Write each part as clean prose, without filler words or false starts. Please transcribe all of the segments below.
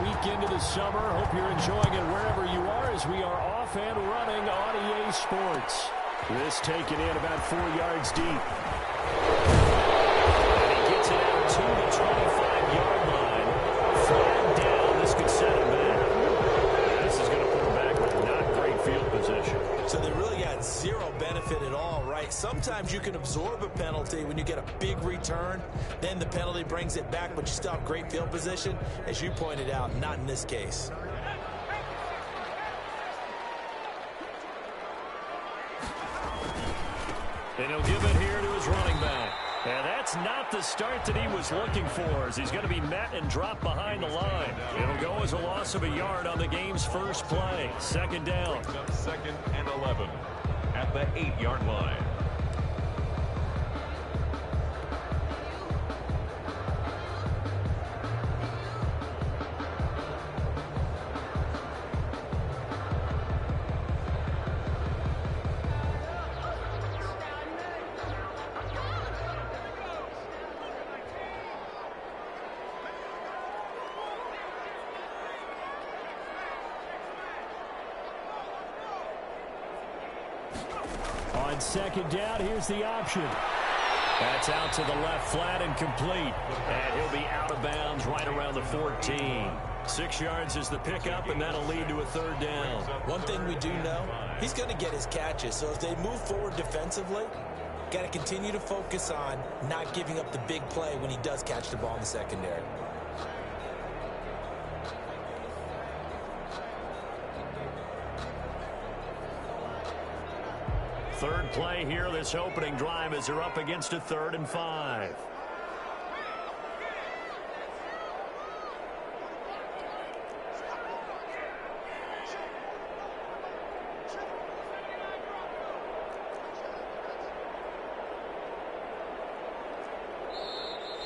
week into the summer. Hope you're enjoying it wherever you are as we are off and running on EA Sports. This taken in about 4 yards deep. And he gets it out to the 25-yard line. Flag down. This could set him back. This is going to put him back with not great field position. So they really got zero benefit at all, right? Sometimes you can absorb a penalty when you get a big return. Then the penalty brings it back, but you still have great field position. As you pointed out, not in this case. And he'll give it here to his running back. And that's not the start that he was looking for, as he's going to be met and dropped behind the line. It'll go as a loss of a yard on the game's first play. Second down. Second and 11 at the 8-yard line. On second down, here's the option. That's out to the left flat and complete. And he'll be out of bounds right around the 14. 6 yards is the pickup, and that'll lead to a third down. One thing we do know, he's going to get his catches. So as they move forward defensively, got to continue to focus on not giving up the big play when he does catch the ball in the secondary. Third play here, this opening drive, as they're up against a 3rd and 5.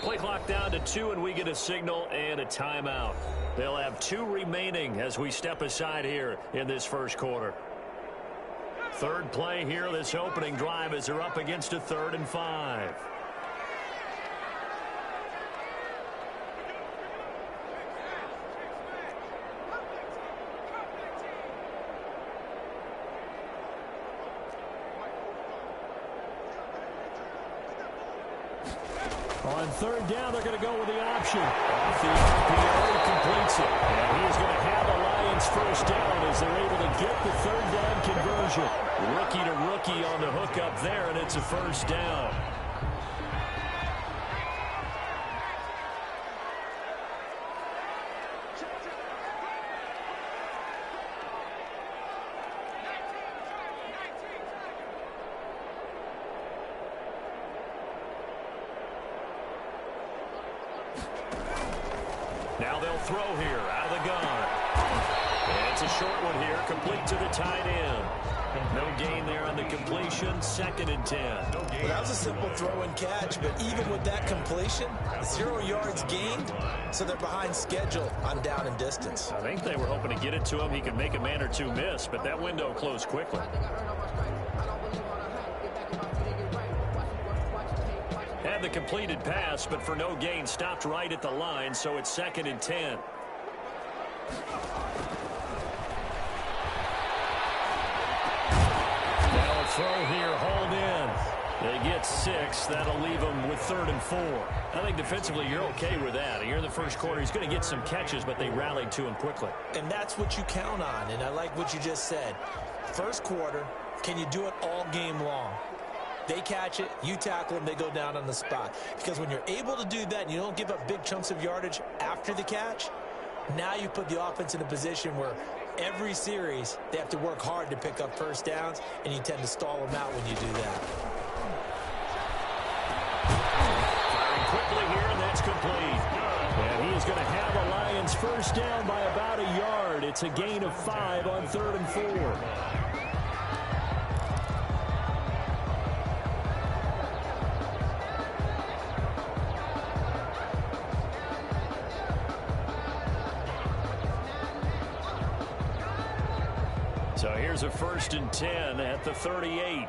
Play clock down to 2, and we get a signal and a timeout. They'll have 2 remaining as we step aside here in this first quarter. Third play here, this opening drive, as they're up against a 3rd and 5. On third down, they're going to go with the option. Off the RPO, completes it. And he is going to have the Lions first down as they're able to get the third down conversion. Rookie to rookie on the hook up there, and it's a first down. Now they'll throw here out of the gun. And it's a short one here, complete to the tight end. No gain there on the completion, 2nd and 10. Well, that was a simple throw and catch, but even with that completion, 0 yards gained, so they're behind schedule on down and distance. I think they were hoping to get it to him. He could make a man or two miss, but that window closed quickly. Had the completed pass, but for no gain, stopped right at the line, so it's 2nd and 10. Now a throw here, hauled in. They get 6. That'll leave them with 3rd and 4. I think defensively you're okay with that. Here in the first quarter, he's going to get some catches, but they rallied to him quickly. And that's what you count on, and I like what you just said. First quarter, can you do it all game long? They catch it, you tackle them, they go down on the spot. Because when you're able to do that and you don't give up big chunks of yardage after the catch, now you put the offense in a position where every series they have to work hard to pick up first downs, and you tend to stall them out when you do that. Firing quickly here, and that's complete. And he is going to have the Lions first down by about a yard. It's a gain of 5 on 3rd and 4. So here's a 1st and 10 at the 38.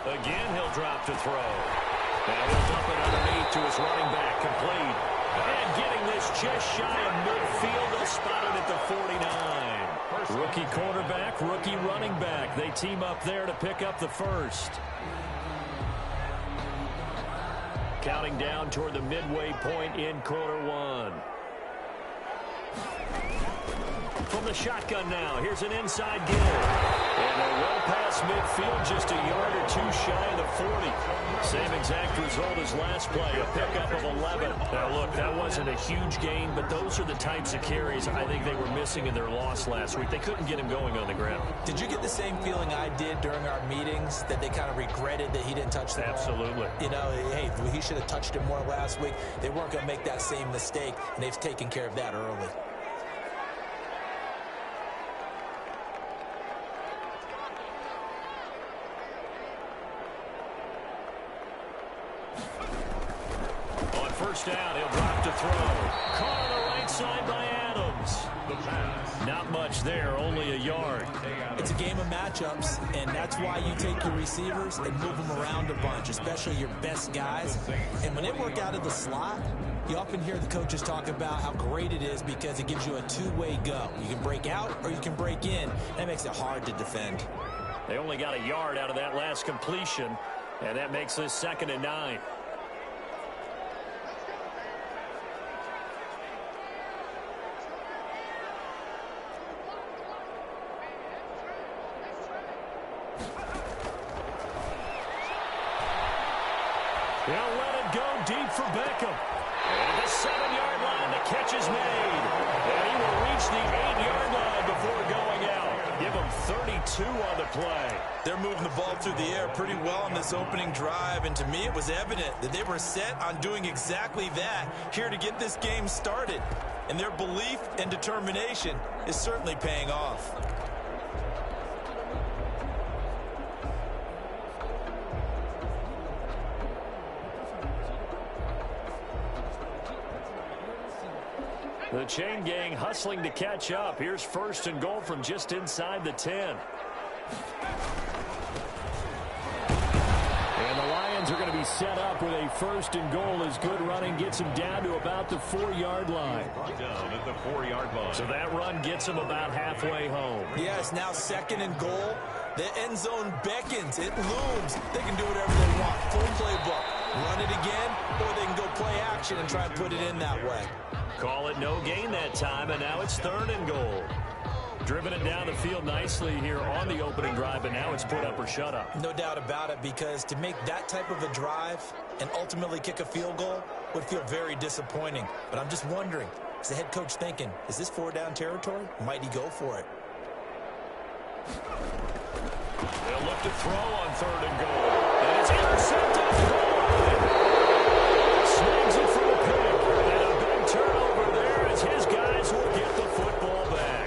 Again, he'll drop to throw. Now he'll dump it underneath to his running back, complete. And getting this just shy of midfield, they'll spot it at the 49. Rookie quarterback, rookie running back. They team up there to pick up the first. Counting down toward the midway point in quarter one. From the shotgun now, here's an inside give. And they're well past midfield, just a yard or two shy of the 40. Same exact result as last play, a pickup of 11. Now look, that wasn't a huge gain, but those are the types of carries I think they were missing in their loss last week. They couldn't get him going on the ground. Did you get the same feeling I did during our meetings, that they kind of regretted that he didn't touch the ball? Absolutely. You know, hey, he should have touched it more last week. They weren't going to make that same mistake, and they've taken care of that early. First down, he'll drop to throw. Caught on the right side by Adams. Not much there, only a yard. It's a game of matchups, and that's why you take your receivers and move them around a bunch, especially your best guys. And when they work out of the slot, you often hear the coaches talk about how great it is because it gives you a two-way go. You can break out or you can break in. That makes it hard to defend. They only got a yard out of that last completion, and that makes this 2nd and 9. They'll let it go deep for Beckham. And the 7-yard line, the catch is made. And he will reach the 8-yard line before going out. Give him 32 on the play. They're moving the ball through the air pretty well on this opening drive, and to me it was evident that they were set on doing exactly that here to get this game started. And their belief and determination is certainly paying off. The chain gang hustling to catch up. Here's 1st and goal from just inside the 10. And the Lions are going to be set up with a 1st and goal as good running gets them down to about the 4-yard line. Down at the 4-yard line. So that run gets them about halfway home. Yes, now 2nd and goal. The end zone beckons. It looms. They can do whatever they want. Full playbook. Run it again, or they can go play action and try and put it in that way. Call it no gain that time, and now it's 3rd and goal. Driven it down the field nicely here on the opening drive, and now it's put up or shut up. No doubt about it, because to make that type of a drive and ultimately kick a field goal would feel very disappointing. But I'm just wondering, is the head coach thinking, is this 4-down territory? Might he go for it? They'll look to throw on 3rd and goal. And it's intercepted at the goal line. Swings it for a pick. And a big turnover there as his guys will get the football back.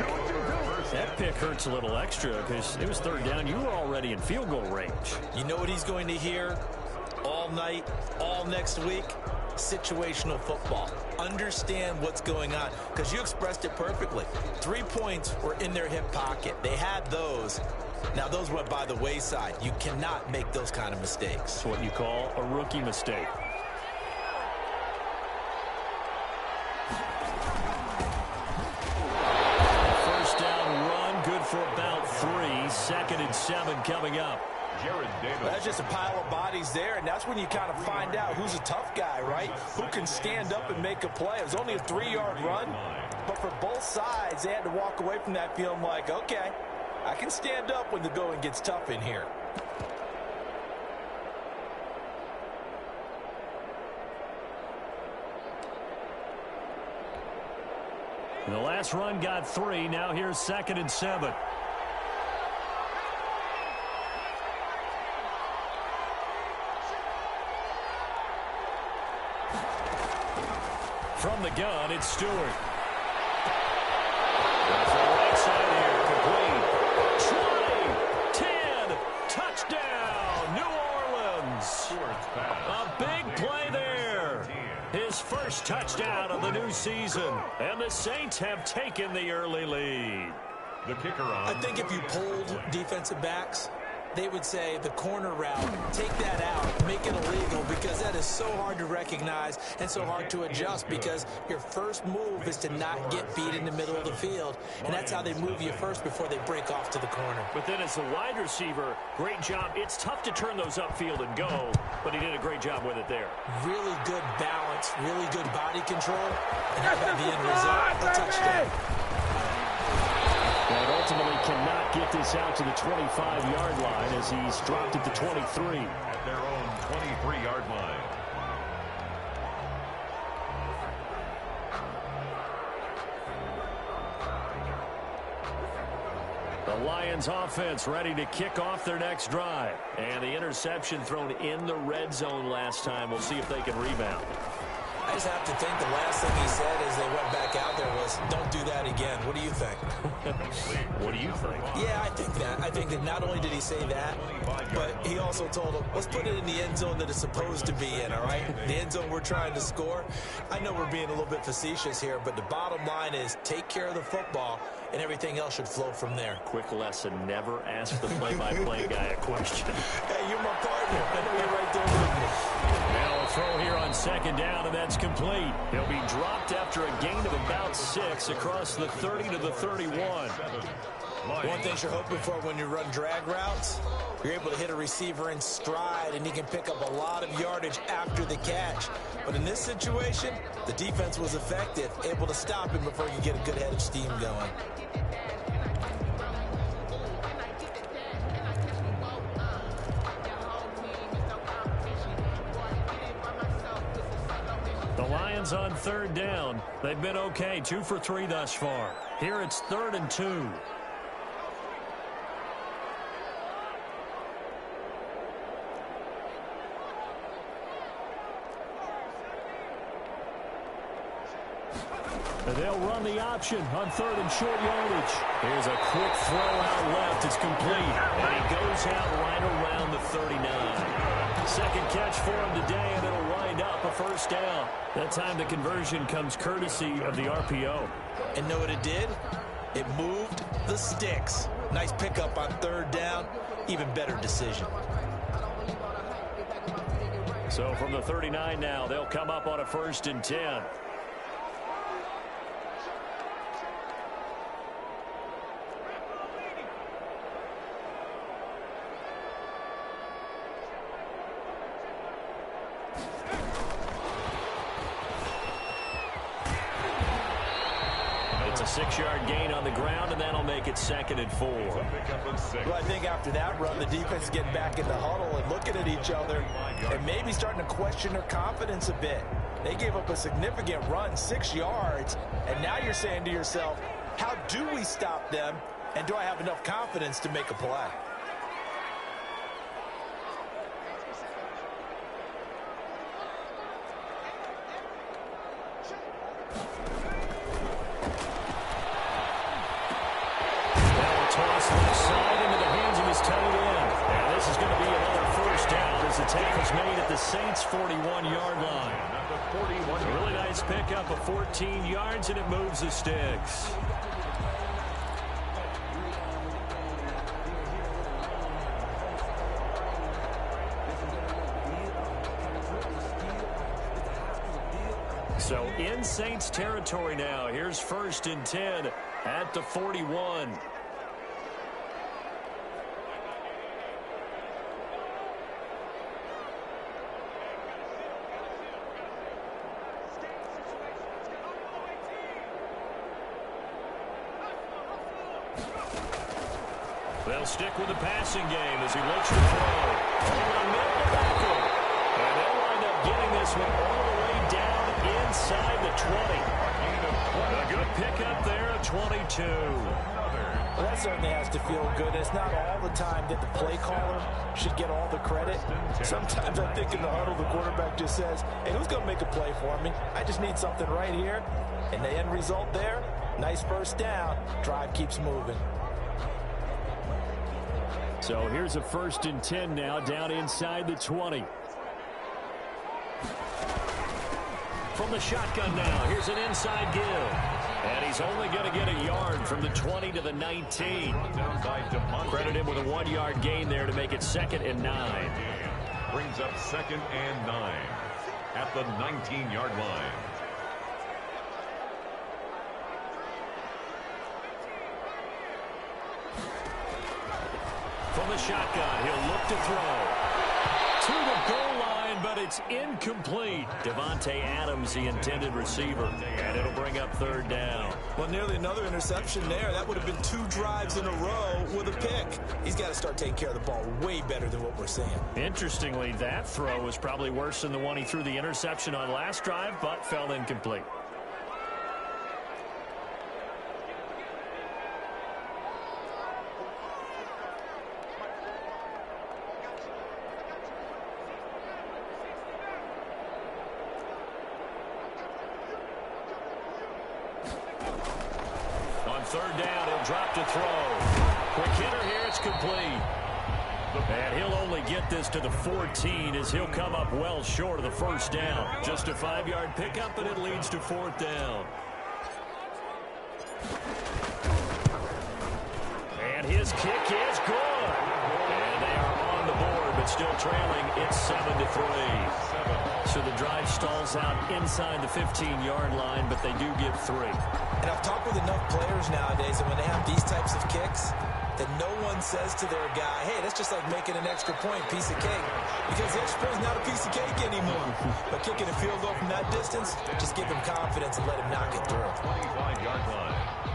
That pick hurts a little extra because it was 3rd down. You were already in field goal range. You know what he's going to hear all night, all next week? Situational football. Understand what's going on, because you expressed it perfectly. 3 points were in their hip pocket. They had those. Now, those went by the wayside. You cannot make those kind of mistakes. It's what you call a rookie mistake. First down run, good for about 3. 2nd and 7 coming up. That's just a pile of bodies there, and that's when you kind of find out who's a tough guy, right? Who can stand up and make a play. It was only a 3-yard run, but for both sides, they had to walk away from that feeling like, okay, I can stand up when the going gets tough in here. The last run got 3. Now here's 2nd and 7. From the gun, it's Stewart. That's the right side here, complete. 20, 10, touchdown, New Orleans. A big play there. His first touchdown of the new season. And the Saints have taken the early lead. The kicker on. I think if you pulled defensive backs, they would say the corner route, take that out, make it illegal, because that is so hard to recognize and so hard to adjust, because your first move is to not get beat in the middle of the field, and that's how they move you first before they break off to the corner. But then as the wide receiver, great job. It's tough to turn those upfield and go, but he did a great job with it there. Really good balance, really good body control, and how about the end result? A touchdown. And ultimately cannot get this out to the 25-yard line as he's dropped at the 23. At their own 23-yard line. The Lions offense ready to kick off their next drive. And the interception thrown in the red zone last time. We'll see if they can rebound. I just have to think the last thing he said as they went back out there was, don't do that again. What do you think? What do you think? Yeah, I think that. I think that not only did he say that, but he also told them, let's put it in the end zone that it's supposed to be in, all right? The end zone we're trying to score. I know we're being a little bit facetious here, but the bottom line is take care of the football, and everything else should flow from there. Quick lesson, never ask the play-by-play guy a question. Hey, you're my partner. I know you're right there with me. Now a throw here on second down, and that's complete. He'll be dropped after a gain of about 6 across the 30 to the 31. One thing you're hoping for when you run drag routes, you're able to hit a receiver in stride, and he can pick up a lot of yardage after the catch. But in this situation, the defense was effective, able to stop him before you get a good head of steam going. The Lions on third down. They've been okay, 2 for 3 thus far. Here it's 3rd and 2. And they'll run the option on 3rd and short yardage. Here's a quick throw out left. It's complete. And he goes out right around the 39. Second catch for him today, and it'll wind up a first down. That time the conversion comes courtesy of the RPO. And know what it did? It moved the sticks. Nice pickup on 3rd down. Even better decision. So from the 39 now, they'll come up on a 1st and 10. It's a 6-yard gain on the ground, and that'll make it 2nd and 4. Well, I think after that run, the defense is getting back in the huddle and looking at each other and maybe starting to question their confidence a bit. They gave up a significant run, 6 yards, and now you're saying to yourself, how do we stop them, and do I have enough confidence to make a play? Toss left side into the hands of his tight end. And this is going to be another first down as the tackle's made at the Saints' 41-yard line. A really nice pickup of 14 yards, and it moves the sticks. So in Saints territory now. Here's 1st and 10 at the 41. They'll stick with the passing game as he looks to throw. Over the middle to Beckham. And they'll wind up getting this one all the way down inside the 20. A good pickup there at 22. Well, that certainly has to feel good. It's not all the time that the play caller should get all the credit. Sometimes I think in the huddle, the quarterback just says, hey, who's going to make a play for me? I just need something right here. And the end result there, nice first down. Drive keeps moving. So here's a 1st and 10 now, down inside the 20. From the shotgun now, here's an inside give. And he's only going to get a yard from the 20 to the 19. Credit him with a 1-yard gain there to make it 2nd and 9. Brings up 2nd and 9 at the 19-yard line. From the shotgun, he'll look to throw. To the goal line, but it's incomplete. Davante Adams, the intended receiver, and it'll bring up 3rd down. Well, nearly another interception there. That would have been 2 drives in a row with a pick. He's got to start taking care of the ball way better than what we're seeing. Interestingly, that throw was probably worse than the one he threw the interception on last drive, but fell incomplete. On 3rd down, he'll drop to throw. Quick hitter here, it's complete. And he'll only get this to the 14 as he'll come up well short of the 1st down. Just a 5-yard pickup, and it leads to 4th down. And his kick is good. And they are on the board, but still trailing. It's 7-3. So the drive stalls out inside the 15-yard line, but they do get 3. And I've talked with enough players nowadays, and when they have these types of kicks, that no one says to their guy, hey, that's just like making an extra point, piece of cake. Because the extra point is not a piece of cake anymore. But kicking a field goal from that distance, just give him confidence and let him knock it through. 25-yard line.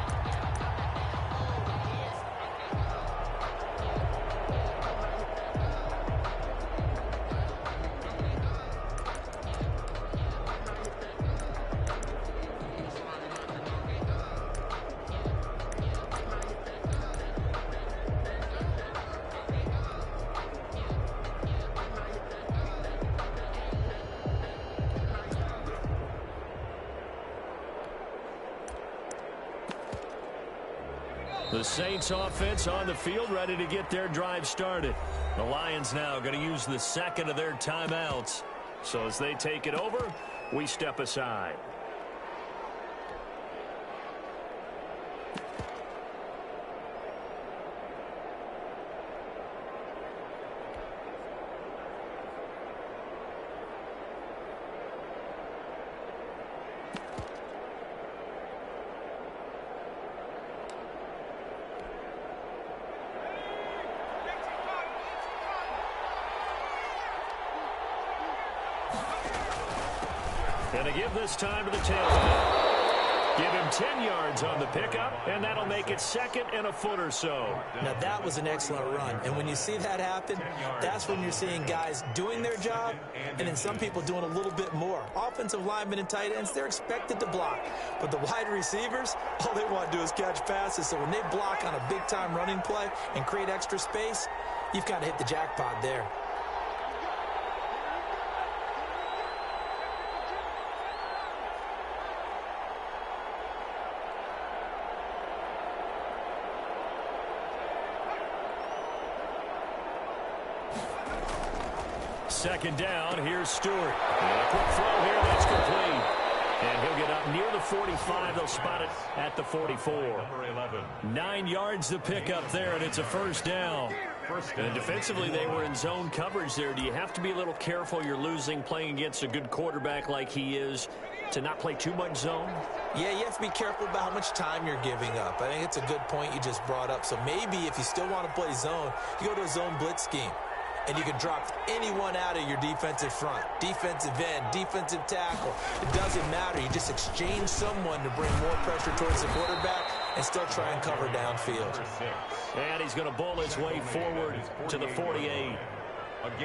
The Saints offense on the field, ready to get their drive started. The Lions now going to use the 2nd of their timeouts. So as they take it over, we step aside. And to give this time to the tailback. Give him 10 yards on the pickup, and that'll make it 2nd and a foot or so. Now, that was an excellent run. And when you see that happen, that's when you're seeing guys doing their job and then some people doing a little bit more. Offensive linemen and tight ends, they're expected to block. But the wide receivers, all they want to do is catch passes. So when they block on a big-time running play and create extra space, you've kind of hit the jackpot there. Second down, here's Stewart. And a quick throw here, that's complete. And he'll get up near the 45. They'll spot it at the 44. Number 11. 9 yards to pick up there, and it's a first down. And defensively, they were in zone coverage there. Do you have to be a little careful? You're losing playing against a good quarterback like he is to not play too much zone? Yeah, you have to be careful about how much time you're giving up. I think it's a good point you just brought up. So maybe if you still want to play zone, you go to a zone blitz scheme. And you can drop anyone out of your defensive front, defensive end, defensive tackle. It doesn't matter. You just exchange someone to bring more pressure towards the quarterback and still try and cover downfield. And he's going to bowl his way forward to the 48.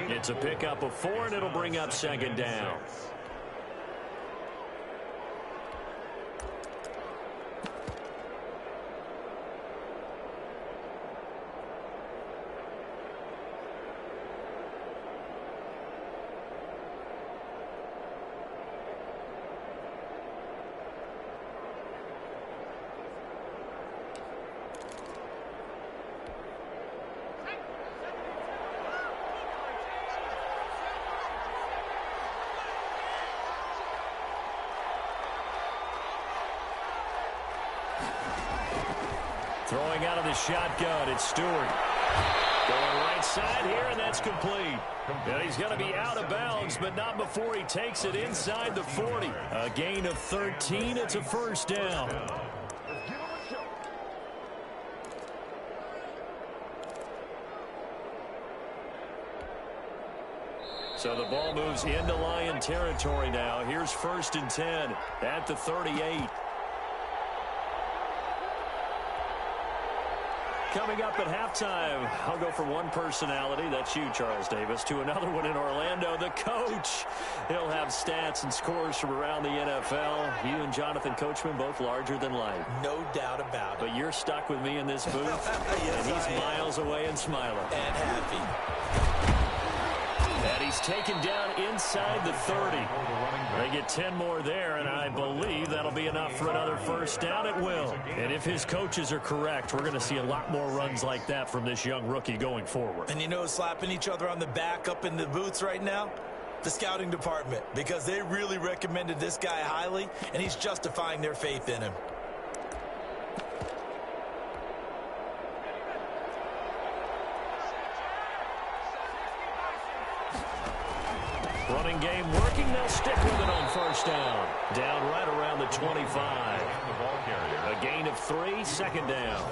It's a pickup of 4, and it'll bring up second down. Throwing out of the shotgun, it's Stewart. Going right side here, and that's complete. And he's going to be out of bounds, but not before he takes it inside the 40. A gain of 13. It's a first down. So the ball moves into Lion territory now. Here's 1st and 10 at the 38. Coming up at halftime, I'll go from one personality, that's you, Charles Davis, to another one in Orlando, the coach. He'll have stats and scores from around the NFL. You and Jonathan Coachman both larger than life. No doubt about it. But you're stuck with me in this booth, yes, and he's miles away and smiling. And happy. And he's taken down inside the 30. They get 10 more there, and I believe that'll be enough for another first down. It will. And if his coaches are correct, we're going to see a lot more runs like that from this young rookie going forward. And you know, slapping each other on the back up in the booths right now? The scouting department, because they really recommended this guy highly, and he's justifying their faith in him. Running game working. They'll stick with it on first down. Down right around the 25. A gain of 3, second down.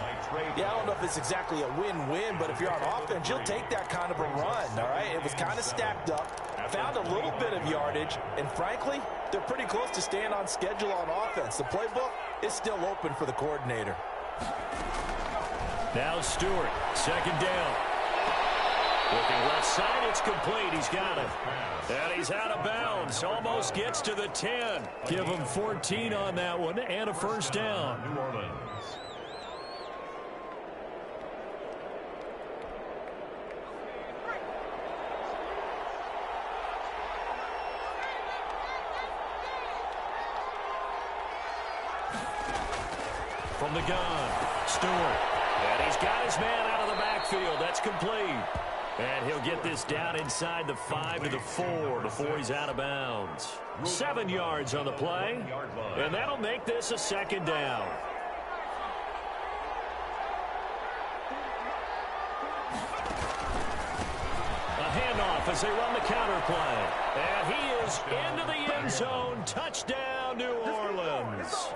Yeah, I don't know if it's exactly a win-win, but if you're on offense, you'll take that kind of a run, all right? It was kind of stacked up, found a little bit of yardage, and frankly, they're pretty close to staying on schedule on offense. The playbook is still open for the coordinator. Now Stewart, second down. Looking left side, it's complete. He's got it. And he's out of bounds. Almost gets to the 10. Give him 14 on that one and a first down. New Orleans. From the gun, Stewart. And he's got his man out of the backfield. That's complete. And he'll get this down inside the 5 to the 4 before he's out of bounds. 7 yards on the play, and that'll make this a second down. A handoff as they run the counter play. And he is into the end zone. Touchdown, New Orleans.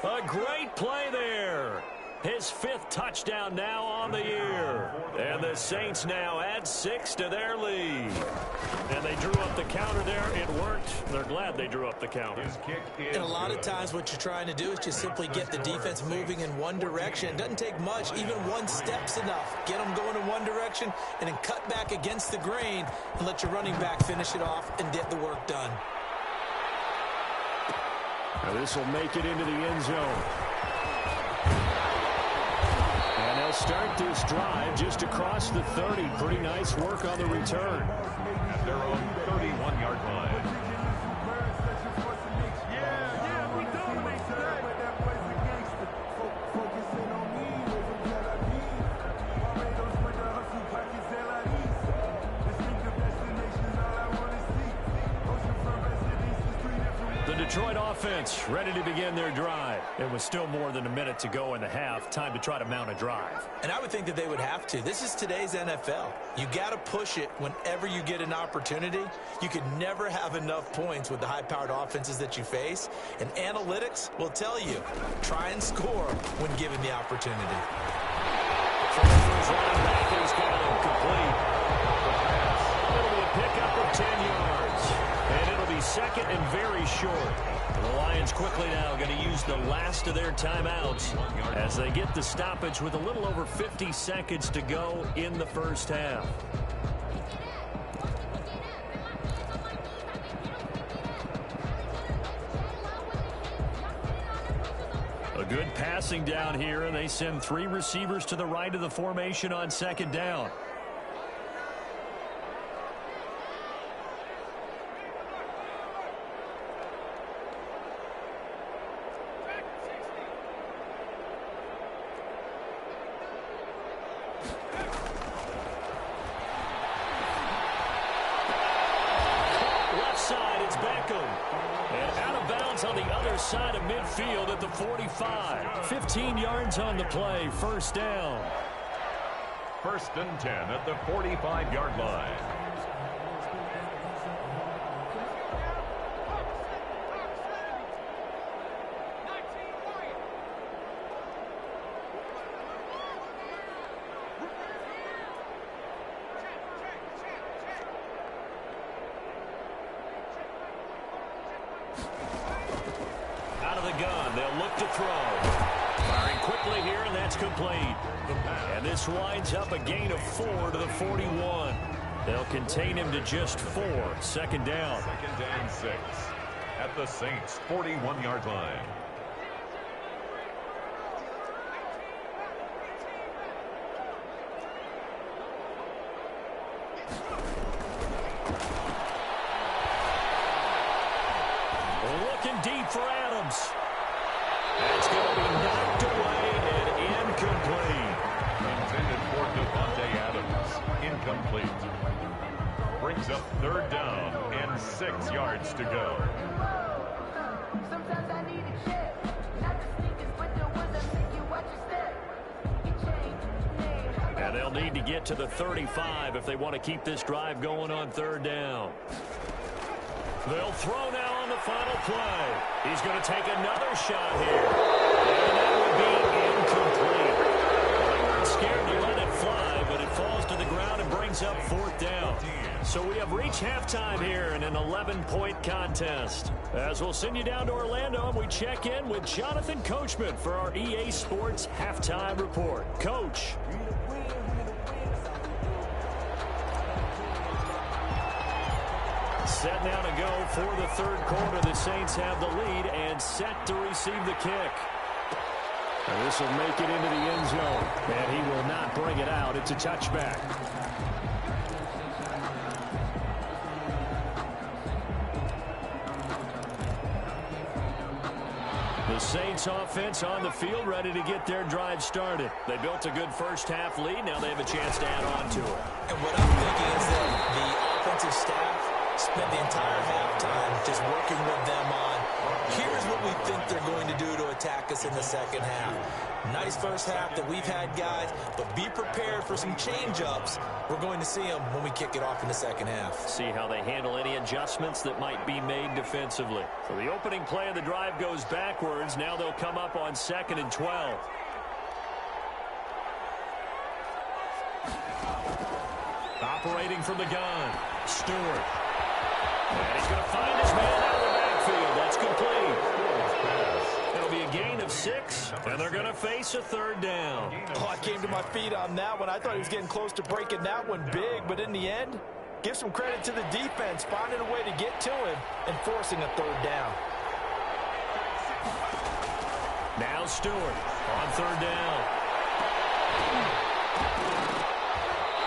A great play there. His 5th touchdown now on the year. And the Saints now add 6 to their lead. And they drew up the counter there. It worked. They're glad they drew up the counter. And a lot of times what you're trying to do is just simply get the defense moving in one direction. It doesn't take much. Even one step's enough. Get them going in one direction and then cut back against the grain and let your running back finish it off and get the work done. Now this will make it into the end zone. And they'll start this drive just across the 30. Pretty nice work on the return. At their own 31-yard line. The Detroit offense ready to begin their drive. It was still more than a minute to go in the half. Time to try to mount a drive. And I would think that they would have to. This is today's NFL. You got to push it whenever you get an opportunity. You can never have enough points with the high-powered offenses that you face. And analytics will tell you, try and score when given the opportunity. Transfers running back, and he's got him complete. It'll be a pickup of 10 yards. And it'll be second and very short. The Lions quickly now going to use the last of their timeouts as they get the stoppage with a little over 50 seconds to go in the first half. A good passing down here, and they send 3 receivers to the right of the formation on second down. tackled. And out of bounds on the other side of midfield at the 45. 15 yards on the play, first down. 1st and 10 at the 45-yard line. Out of the gun, they'll look to throw. Firing quickly here, and that's complete. And this winds up a gain of 4 to the 41. They'll contain him to just 4. 2nd down. 2nd and 6 at the Saints' 41-yard line. Looking deep for Adams. That's going to be knocked away and incomplete. Intended for Devontae Adams. Incomplete. Brings up 3rd down and 6 yards to go. Sometimes I need a check. Not the sneakers, but the ones that make you watch your step. You change your name. And they'll need to get to the 35 if they want to keep this drive going on 3rd down. They'll throw now on the final play. He's going to take another shot here. And that would be incomplete. They weren't scared to let it fly, but it falls to the ground and brings up 4th down. So we have reached halftime here in an 11-point contest. As we'll send you down to Orlando, and we check in with Jonathan Coachman for our EA Sports Halftime Report. Coach. Set now to go for the 3rd quarter. The Saints have the lead and set to receive the kick. And this will make it into the end zone. And he will not bring it out. It's a touchback. The Saints offense on the field, ready to get their drive started. They built a good first-half lead. Now they have a chance to add on to it. And what I'm thinking is that the offensive staff spent the entire halftime just working with them on, here's what we think they're going to do to attack us in the 2nd half. Nice first half that we've had, guys, but be prepared for some change-ups. We're going to see them when we kick it off in the 2nd half. See how they handle any adjustments that might be made defensively. So the opening play of the drive goes backwards. Now they'll come up on 2nd and 12. Operating from the gun, Stewart. And he's going to find his man out of the backfield. That's complete. It'll be a gain of 6, and they're going to face a 3rd down. Oh, I came to my feet on that one. I thought he was getting close to breaking that one big, but in the end, give some credit to the defense, finding a way to get to him and forcing a 3rd down. Now Stewart on 3rd down.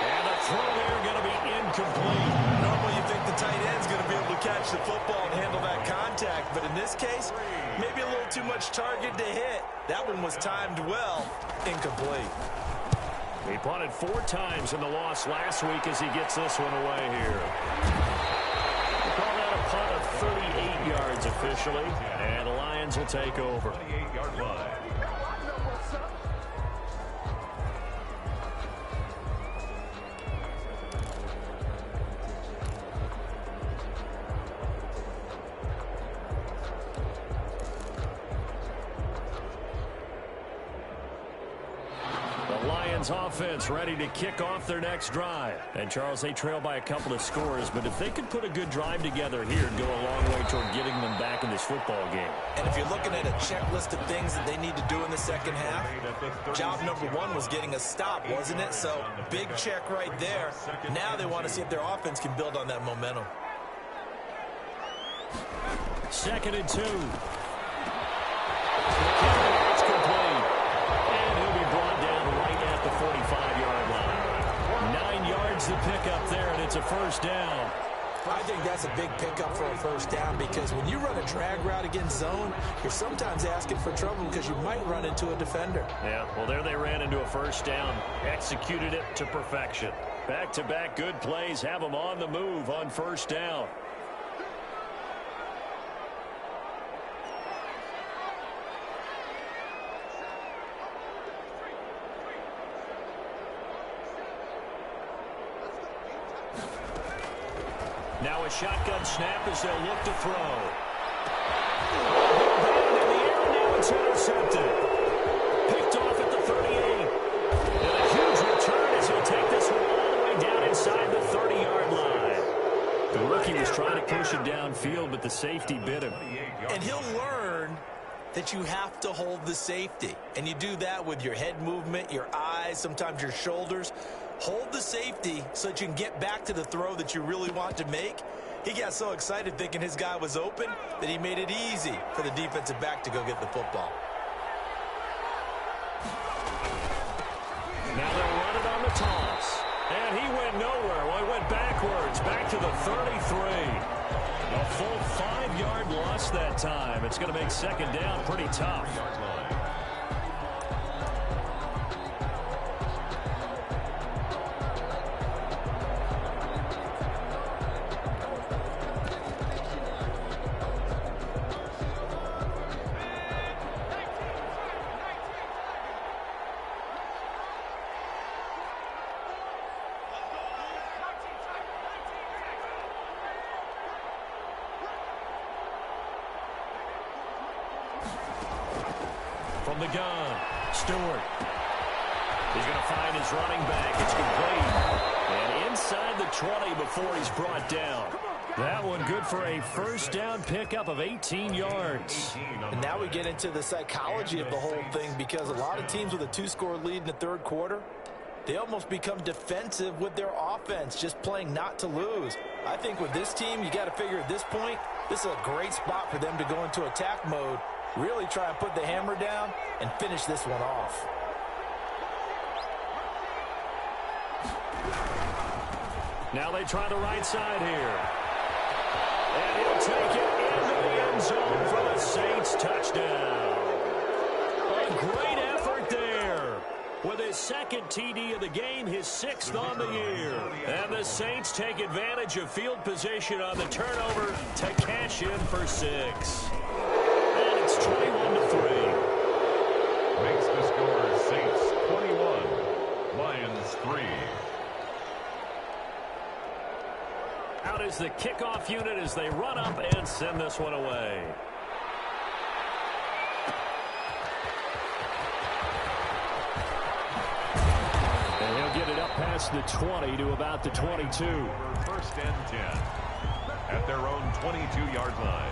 And the throw there going to be incomplete. Normally you think the tight end's going to be able to catch the football and handle that contact, but in this case, maybe a little too much target to hit. That one was timed well. Incomplete. He punted 4 times in the loss last week as he gets this one away here. We call that a punt of 38 yards officially, and the Lions will take over. 28-yard line. Offense ready to kick off their next drive. And, Charles, they trail by a couple of scores, but if they could put a good drive together here, it'd go a long way toward getting them back in this football game. And if you're looking at a checklist of things that they need to do in the 2nd half, job number 1 was getting a stop, wasn't it? So, big check right there. Now they want to see if their offense can build on that momentum. 2nd and 2. It's complete. And he'll be brought down right at the 45-yard line. 9 yards to pick up there, and it's a 1st down. I think that's a big pickup for a 1st down because when you run a drag route against zone, you're sometimes asking for trouble because you might run into a defender. Yeah, well, there they ran into a 1st down, executed it to perfection. Back-to-back good plays have them on the move on 1st down. Now a shotgun snap as they'll look to throw. In the air, now it's intercepted. Picked off at the 38. And a huge return as he'll take this one all the way down inside the 30-yard line. The rookie was trying to push it downfield, but the safety bit him. And he'll learn that you have to hold the safety. And you do that with your head movement, your eyes, sometimes your shoulders. Hold the safety so that you can get back to the throw that you really want to make. He got so excited thinking his guy was open that he made it easy for the defensive back to go get the football. Now they'll run it on the toss. And he went nowhere. Well, he went backwards, back to the 33. A full 5-yard loss that time. It's going to make second down pretty tough. From the gun, Stewart. He's going to find his running back. It's complete. And inside the 20 before he's brought down. That one good for a first down pickup of 18 yards. And now we get into the psychology of the whole thing, because a lot of teams with a 2-score lead in the third quarter, they almost become defensive with their offense, just playing not to lose. I think with this team, you got to figure at this point, this is a great spot for them to go into attack mode. Really try and put the hammer down and finish this one off. Now they try the right side here. And he'll take it into the end zone for the Saints touchdown. A great effort there. With his second TD of the game, his 6th on the year. And the Saints take advantage of field position on the turnover to cash in for 6. And it's 21-3. Makes the score Saints 21, Lions 3. Out is the kickoff unit as they run up and send this one away. And he'll get it up past the 20 to about the 22. First and 10 at their own 22-yard line.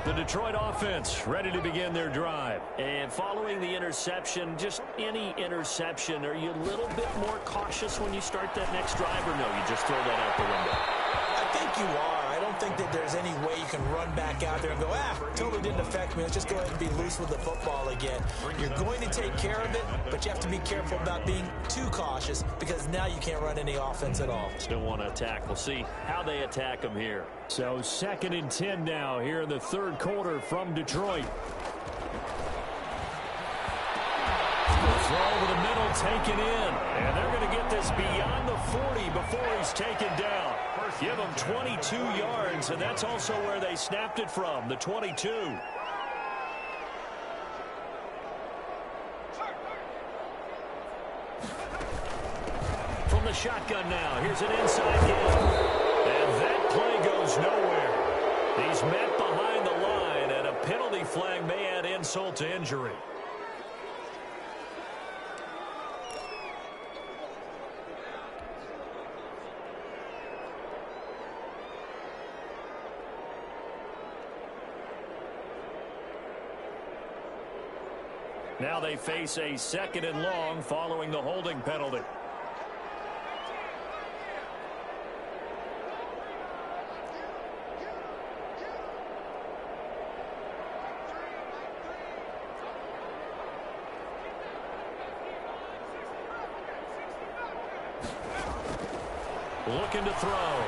The Detroit offense ready to begin their drive. And following the interception, just any interception, are you a little bit more cautious when you start that next drive, or no, you just throw that out the window? I think you are. I don't think that there's any way you can run back out there and go, totally didn't affect me. Let's just go ahead and be loose with the football again. You're going to take care of it, but you have to be careful about being too cautious, because now you can't run any offense at all. Still want to attack. We'll see how they attack them here. So 2nd and 10 now here in the third quarter from Detroit. Throw over the middle, taken in. And they're going to get this beyond the 40 before he's taken down. Give him 22 yards, and that's also where they snapped it from, the 22. From the shotgun now, here's an inside give. And that play goes nowhere. He's met behind the line, and a penalty flag may add insult to injury. Now they face a 2nd and long following the holding penalty. Looking to throw.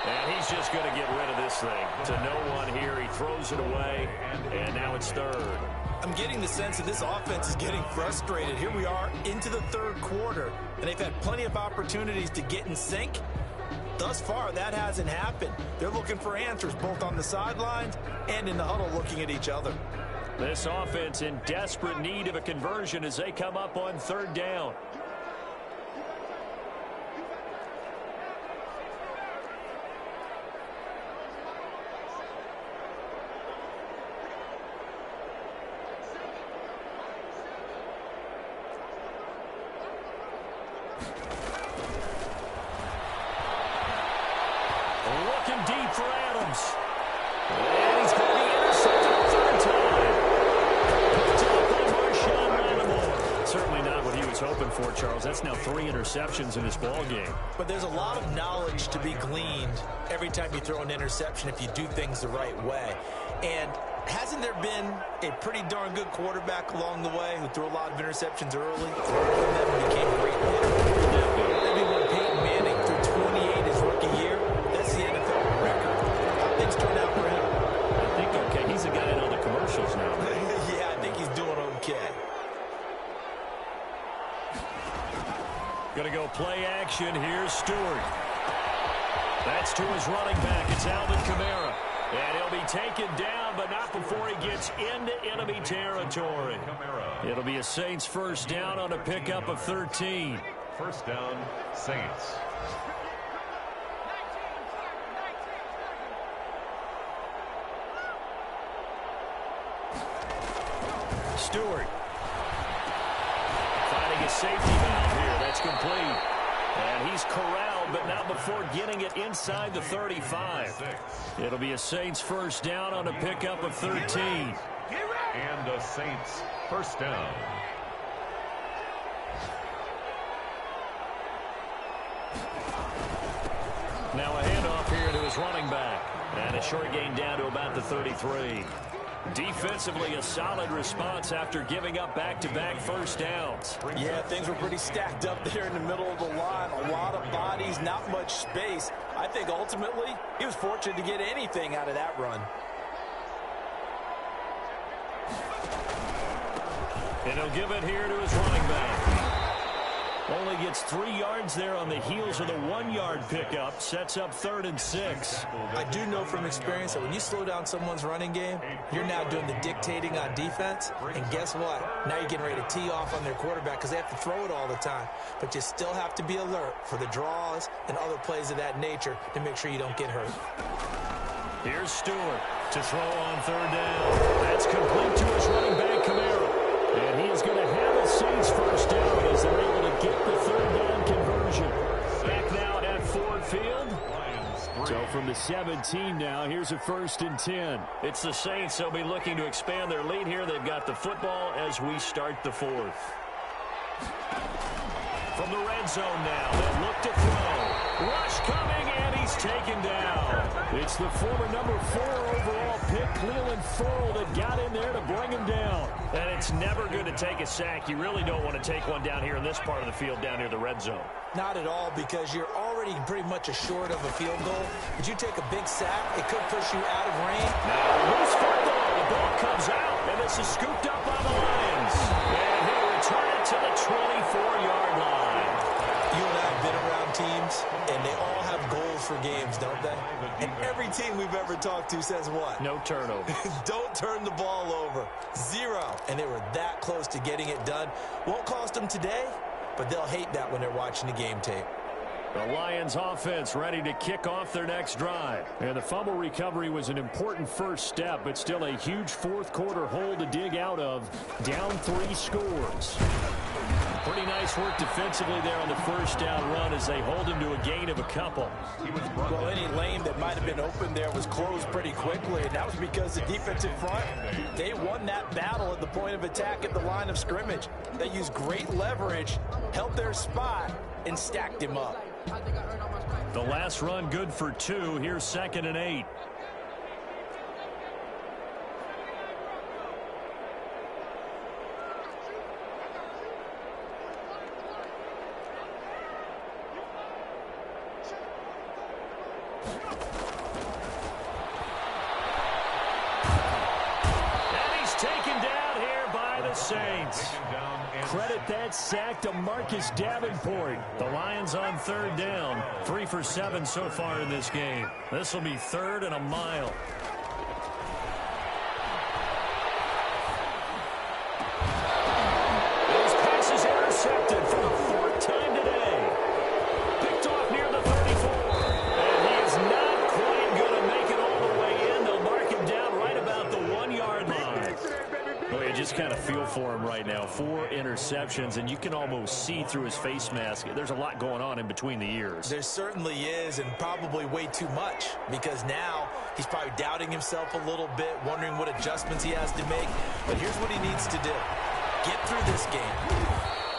And he's just going to get rid of this thing. To no one here. He throws it away. And now it's 3rd. I'm getting the sense that this offense is getting frustrated. Here we are into the third quarter, and they've had plenty of opportunities to get in sync. thus far, that hasn't happened. They're looking for answers both on the sidelines and in the huddle looking at each other. This offense in desperate need of a conversion as they come up on third down. Looking deep for Adams. And he's going to be intercepted a third time. Picked up by Marshawn Lattimore. Certainly not what he was hoping for, Charles. That's now 3 interceptions in this ball game. But there's a lot of knowledge to be gleaned every time you throw an interception if you do things the right way. And hasn't there been a pretty darn good quarterback along the way who threw a lot of interceptions early? And then became great later. That'd be when Peyton Manning threw 28 his rookie year. That's the NFL record. How things turned out for him? I think okay. He's the guy in all the commercials now. Yeah, I think he's doing okay. Going to go play action. Here's Stewart. That's to his running back. It's Alvin Kamara. And he'll be taken down, but not before he gets into enemy territory. It'll be a Saints first down on a pickup of 13. First down, Saints. Stewart. Finding a safety valve here. That's complete. And he's corralled, but not before getting it inside the 35. It'll be a Saints first down on a pickup of 13. And a Saints first down. Now a handoff here to his running back. And a short gain down to about the 33. Defensively, a solid response after giving up back-to-back first downs. Yeah, things were pretty stacked up there in the middle of the line. A lot of bodies, not much space. I think ultimately he was fortunate to get anything out of that run. And he'll give it here to his running back. Only gets 3 yards there on the heels of the 1-yard pickup. Sets up 3rd and 6. I do know from experience that when you slow down someone's running game, you're now doing the dictating on defense. And guess what? Now you're getting ready to tee off on their quarterback because they have to throw it all the time. But you still have to be alert for the draws and other plays of that nature to make sure you don't get hurt. Here's Stewart to throw on 3rd down. That's complete to his running back, Kamara. And he is going to have a Saints first down as they're able to get the 3rd down conversion. Back now at Ford Field. So from the 17 now, here's a 1st and 10. It's the Saints. They'll be looking to expand their lead here. They've got the football as we start the 4th. From the red zone now, they'll look to throw. Rush coming, and he's taken down. It's the former number 4 overall pick, Cleveland Ferrell, that got in there to bring him down. And it's never good to take a sack. You really don't want to take one down here in this part of the field, down near the red zone. Not at all, because you're already pretty much assured of a field goal. But you take a big sack, it could push you out of range. Now, loose football. The ball comes out, and this is scooped up by the Lions. And he'll return it to the 24-yard line. You and I have been around teams, and they all have goals for games, don't they? And every team we've ever talked to says what? No turnover. Don't turn the ball over. 0. And they were that close to getting it done. Won't cost them today, but they'll hate that when they're watching the game tape. The Lions offense ready to kick off their next drive. And the fumble recovery was an important first step, but still a huge 4th quarter hole to dig out of. Down 3 scores. Pretty nice work defensively there on the first down run as they hold him to a gain of a couple. Well, any lane that might have been open there was closed pretty quickly, and that was because the defensive front, they won that battle at the point of attack at the line of scrimmage. They used great leverage, held their spot, and stacked him up. The last run good for 2. Here's 2nd and 8. And he's taken down here by the Saints. Credit that sack to Marcus Davenport. The Lions on third down. 3 for 7 so far in this game. This will be 3rd and a mile. Those passes intercepted for the 4th time today. Picked off near the 34. And he is not quite going to make it all the way in. They'll mark him down right about the 1-yard line. Well, you just kind of feel for him right now. 4 interceptions, and you can almost see through his face mask. There's a lot going on in between the ears. There certainly is, and probably way too much, because now he's probably doubting himself a little bit, wondering what adjustments he has to make. But here's what he needs to do. Get through this game.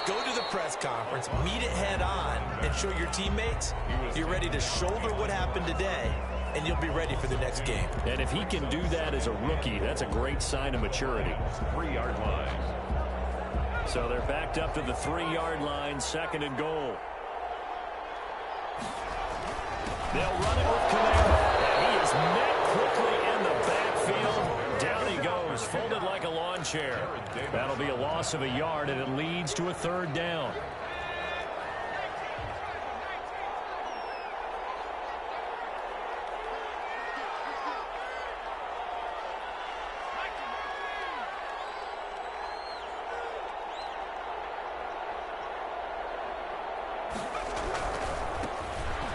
Go to the press conference, meet it head on, and show your teammates you're ready to shoulder what happened today, and you'll be ready for the next game. And if he can do that as a rookie, that's a great sign of maturity. 3-yard line. So they're backed up to the 3-yard line, 2nd and goal. They'll run it with Kamara. And he is met quickly in the backfield. Down he goes, folded like a lawn chair. That'll be a loss of a yard, and it leads to a 3rd down.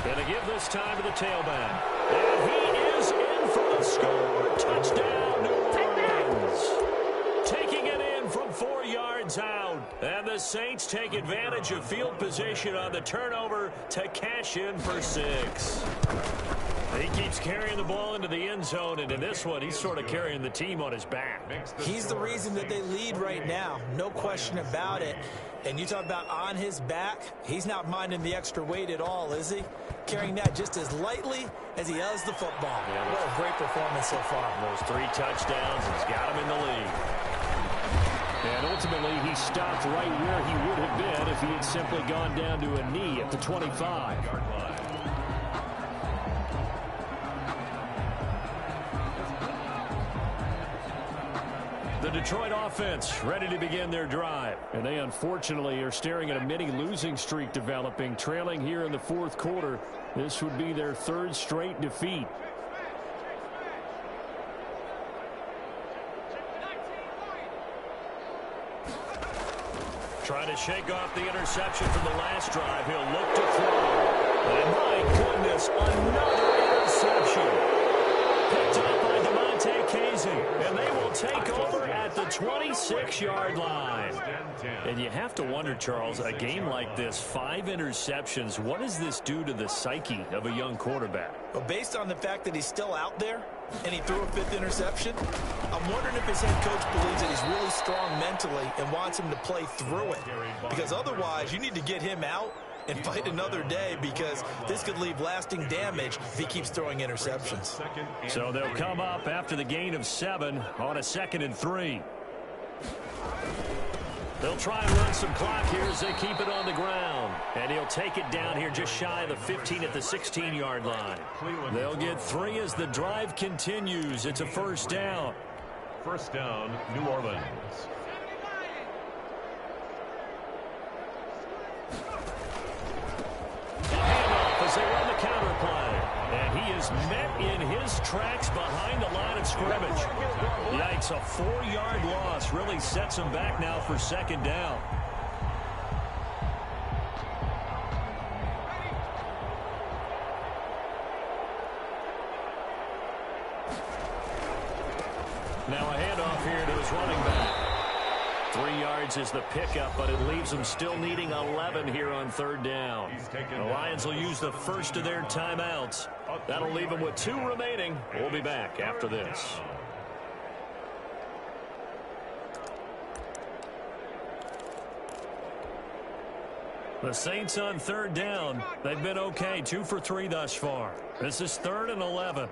Going to give this time to the tailback. And he is in for the score. Touchdown, New Orleans. Taking it in from 4 yards out. And the Saints take advantage of field position on the turnover to cash in for 6. He keeps carrying the ball into the end zone, and in this one, he's sort of carrying the team on his back. He's the reason that they lead right now. No question about it. And you talk about on his back, he's not minding the extra weight at all, is he? Carrying that just as lightly as he does the football. Yeah, what a great performance so far. Those 3 touchdowns has got him in the lead. And ultimately, he stopped right where he would have been if he had simply gone down to a knee at the 25. The Detroit offense ready to begin their drive. And they unfortunately are staring at a mini losing streak developing, trailing here in the 4th quarter. This would be their 3rd straight defeat. Trying to shake off the interception from the last drive. He'll look to throw. And my goodness, another interception. Picked up by DeMonte Casey, and they will take over at the 26-yard line. And you have to wonder, Charles, a game like this, 5 interceptions, what does this do to the psyche of a young quarterback? Well, based on the fact that he's still out there and he threw a 5th interception, I'm wondering if his head coach believes that he's really strong mentally and wants him to play through it. Because otherwise, you need to get him out and fight another day, because this could leave lasting damage if he keeps throwing interceptions. So they'll come up after the gain of 7 on a 2nd and 3. They'll try and run some clock here as they keep it on the ground. And he'll take it down here just shy of the 15 at the 16-yard line. They'll get 3 as the drive continues. It's a 1st down. 1st down, New Orleans. As they run the counter play. And he is met in his tracks behind the line of scrimmage. Yikes, a 4-yard loss really sets him back now for 2nd down. Now a handoff here to his running back. 3 yards is the pickup, but it leaves them still needing 11 here on 3rd down. The Lions will use the first of their timeouts. That'll leave them with 2 remaining. We'll be back after this. The Saints on 3rd down. They've been okay, 2 for 3 thus far. This is 3rd and 11.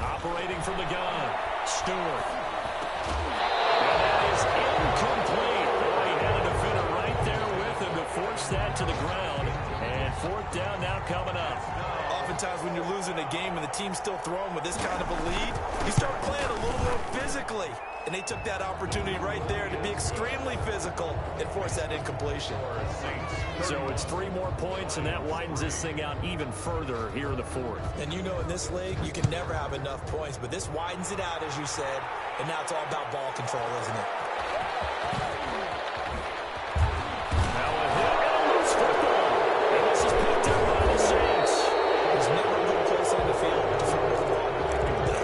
Operating from the gun, Stewart. And that is incomplete. Boy, he had a defender right there with him to force that to the ground. And 4th down now coming up. Oftentimes when you're losing a game and the team's still throwing with this kind of a lead, you start playing a little more physically. and they took that opportunity right there to be extremely physical and force that incompletion. So it's 3 more points, and that widens this thing out even further here in the fourth. And you know, in this league, you can never have enough points, but this widens it out, as you said, and now it's all about ball control, isn't it? Now a hit and a loose football. And this is picked up by the Saints. There's never a good place on the field to throw the ball.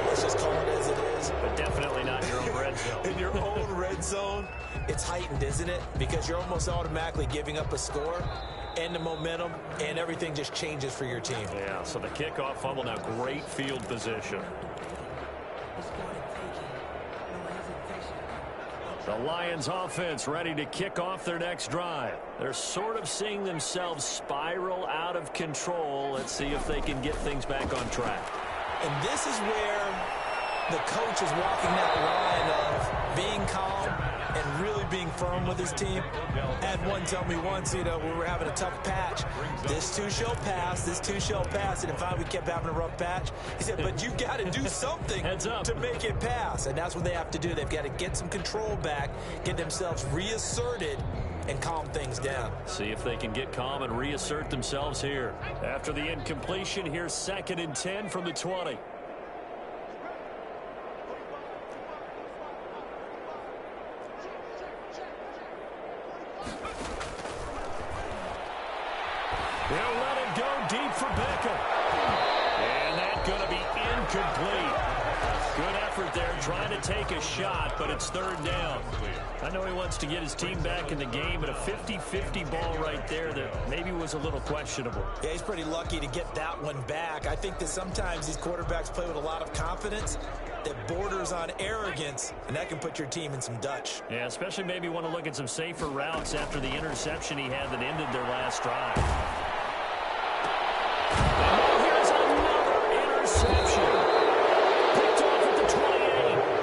Let's just call it as it is. But definitely not your own red zone. In your own red zone, it's heightened, isn't it? Because you're almost automatically giving up a score and the momentum, and everything just changes for your team. Yeah, so the kickoff fumble, now great field position. The Lions offense ready to kick off their next drive. They're sort of seeing themselves spiral out of control. Let's see if they can get things back on track. And this is where the coach is walking that line of being calm and really being firm with his team. I had one tell me once, you know, we were having a tough patch. This too shall pass, this too shall pass. And if we kept having a rough patch, he said, but you got to do something to make it pass. And that's what they have to do. They've got to get some control back, get themselves reasserted, and calm things down. See if they can get calm and reassert themselves here. After the incompletion, here's 2nd and 10 from the 20. They'll let it go deep for Beckham. And that's going to be incomplete. Good effort there trying to take a shot, but it's 3rd down. I know he wants to get his team back in the game, but a 50-50 ball right there that maybe was a little questionable. Yeah, he's pretty lucky to get that one back. I think that sometimes these quarterbacks play with a lot of confidence that borders on arrogance, and that can put your team in some Dutch. Yeah, especially maybe want to look at some safer routes after the interception he had that ended their last drive. And here's another interception. Picked off at the 28,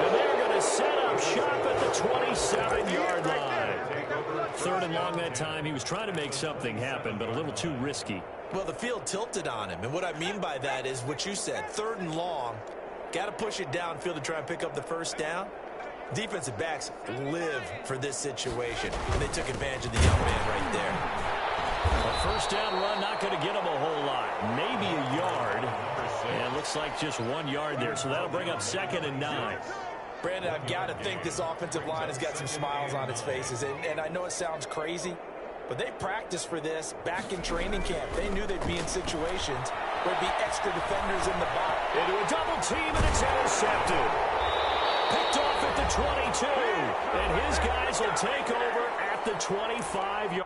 and they're going to set up shop at the 27-yard line. 3rd and long that time. He was trying to make something happen, but a little too risky. Well, the field tilted on him, and what I mean by that is what you said, 3rd and long. Got to push it downfield to try and pick up the 1st down. Defensive backs live for this situation, and they took advantage of the young man right there. A 1st down run, not going to get him a whole lot. Maybe a yard. And looks like just 1 yard there, so that'll bring up 2nd and 9. Brandon, I've got to think this offensive line has got some smiles on its faces, and I know it sounds crazy, but they practiced for this back in training camp. They knew they'd be in situations where there'd be extra defenders in the box. Into a double team, and it's intercepted. Picked off at the 22, and his guys will take over at the 25-yard.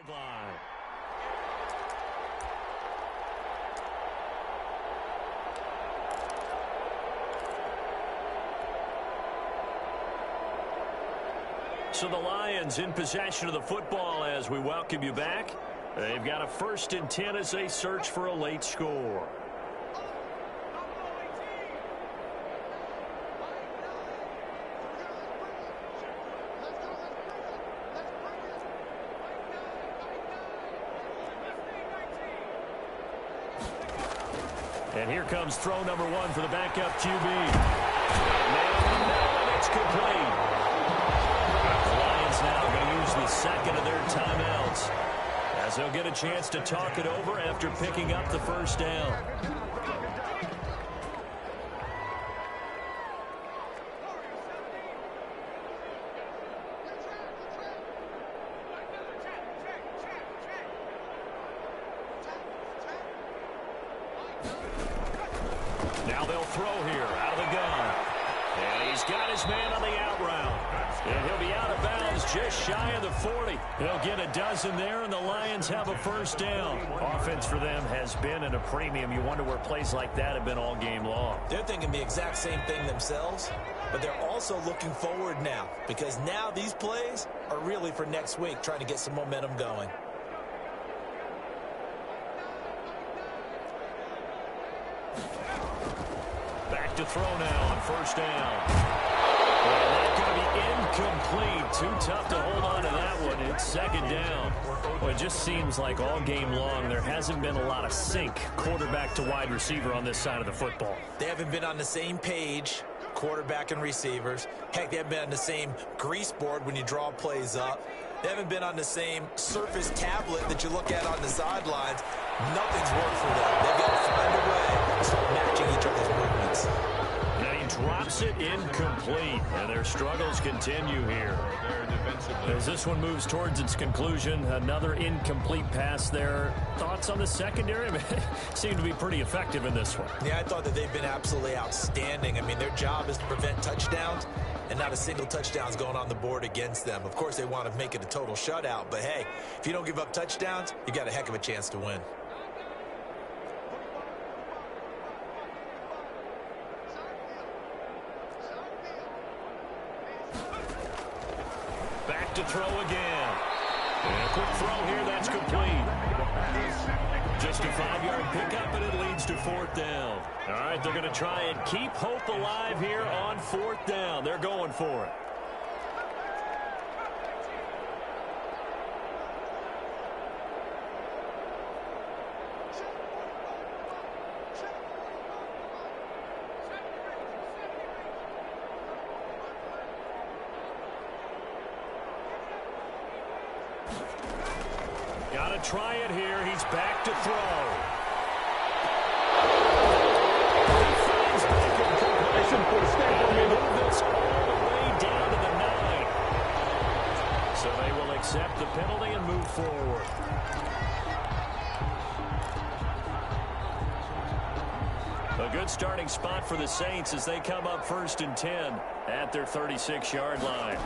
Line. So the Lions in possession of the football as we welcome you back. They've got a 1st and 10 as they search for a late score. And here comes throw number 1 for the backup QB. And it's complete. The Lions now going to use the 2nd of their timeouts as they'll get a chance to talk it over after picking up the 1st down. Now they'll throw here out of the gun. And he's got his man on the out route. And he'll be out of bounds just shy of the 40. He'll get a dozen there, and the Lions have a 1st down. Offense for them has been at a premium. You wonder where plays like that have been all game long. They're thinking the exact same thing themselves, but they're also looking forward now because now these plays are really for next week, trying to get some momentum going. Back to throw now on 1st down. And that's going to be incomplete. Too tough to hold on to that one. It's second down. Well, it just seems like all game long there hasn't been a lot of sync quarterback to wide receiver on this side of the football. They haven't been on the same page, quarterback and receivers. Heck, they haven't been on the same grease board when you draw plays up. They haven't been on the same surface tablet that you look at on the sidelines. Nothing's worked for them. They've got to find a way to start matching each other's movements. Now he drops it incomplete, and their struggles continue here. As this one moves towards its conclusion, another incomplete pass there. Thoughts on the secondary? I mean, seem to be pretty effective in this one. Yeah, I thought that they've been absolutely outstanding. I mean, their job is to prevent touchdowns, and not a single touchdown's going on the board against them. Of course, they want to make it a total shutout, but hey, if you don't give up touchdowns, you got a heck of a chance to win. Back to throw again. And a quick throw here, that's complete. Just a 5-yard pickup, and it leads to fourth down. All right, they're going to try and keep hope alive here on fourth down. They're going for it. Got to try it here. He's back to throw. Move this all the way down to the 9. So they will accept the penalty and move forward. A good starting spot for the Saints as they come up 1st and 10 at their 36-yard line.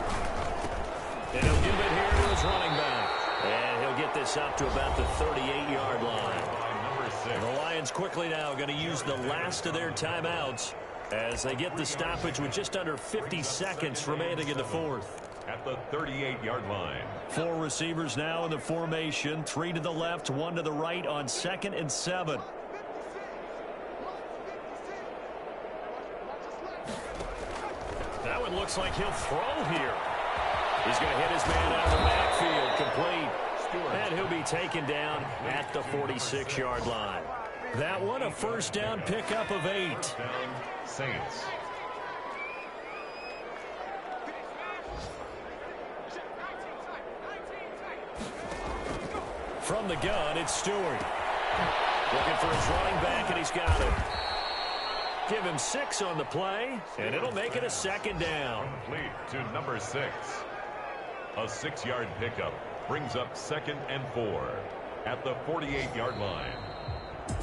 And he'll give it here to his running back. And he'll get this up to about the 38-yard line. The Lions quickly now going to use the last of their timeouts as they get the stoppage with just under 50 seconds remaining in the fourth. At the 38-yard line. 4 receivers now in the formation. 3 to the left, 1 to the right on 2nd and 7. That one looks like he'll throw here. He's going to hit his man out of the backfield, complete. And he'll be taken down at the 46-yard line. That one a first down pickup of 8. Down, Saints. From the gun, it's Stewart. Looking for his running back, and he's got it. Give him 6 on the play, and it'll make it a second down. Complete to number 6. A 6-yard pickup brings up 2nd and 4 at the 48-yard line.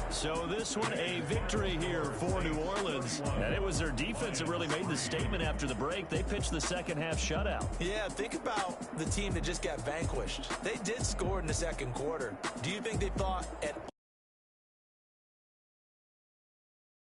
So this one a victory here for New Orleans. And it was their defense that really made the statement after the break. They pitched the second half shutout. Yeah, think about the team that just got vanquished. They did score in the second quarter. Do you think they thought at